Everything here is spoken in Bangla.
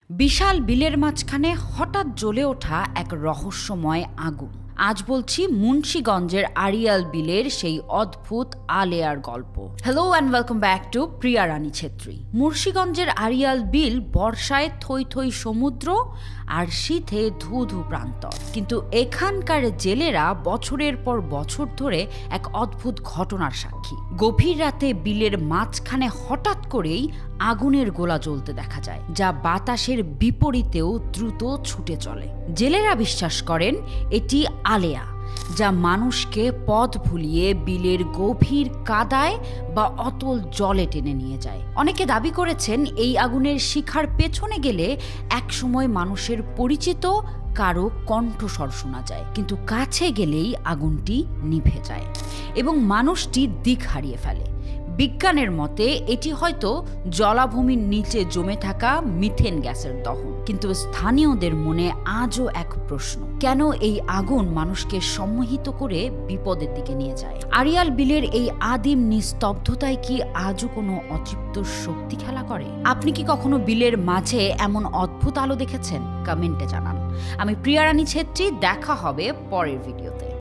বিশাল বিলের মাঝখানে হঠাৎ জ্বলে ওঠা এক রহস্যময় আগুন। আজ বলছি মুন্সিগঞ্জের আড়িয়াল বিলের সেই অদ্ভুত আলেয়ার গল্প। Hello and welcome back to Priya Rani Chhetri. মুন্সিগঞ্জের আড়িয়াল বিল বর্ষায় থই থই সমুদ্র আর শীতে ধু ধু প্রান্তর, কিন্তু এখানকার জেলেরা বছরের পর বছর ধরে এক অদ্ভুত ঘটনার সাক্ষী। গভীর রাতে বিলের মাঝখানে হঠাৎ করেই আগুনের গোলা জ্বলতে দেখা যায়, যা বাতাসের বিপরীতেও দ্রুত ছুটে চলে। জেলেরা বিশ্বাস করেন এটি আলেয়া, যা মানুষকে পথ ভুলিয়ে বিলের গভীর কাদায় বা অতল জলে টেনে নিয়ে যায়। অনেকে দাবি করেছেন এই আগুনের শিখার পেছনে গেলে একসময় মানুষের পরিচিত কারো কণ্ঠস্বর শোনা যায়, কিন্তু কাছে গেলেই আগুনটি নিভে যায় এবং মানুষটি দিক হারিয়ে ফেলে। বিজ্ঞানের মতে এটি হয়তো জলাভূমির নিচে জমে থাকা মিথেন গ্যাসের দহন, কিন্তু স্থানীয়দের মনে আজও এক প্রশ্ন, কেন এই আগুন মানুষকে সম্মোহিত করে বিপদের দিকে নিয়ে যায়? আড়িয়াল বিলের এই আদিম নিস্তব্ধতায় কি আজও কোনো অতৃপ্ত শক্তি খেলা করে? আপনি কি কখনো বিলের মাঝে এমন অদ্ভুত আলো দেখেছেন? কমেন্টে জানান। আমি প্রিয়া রানী ছেত্রী, দেখা হবে পরের ভিডিওতে।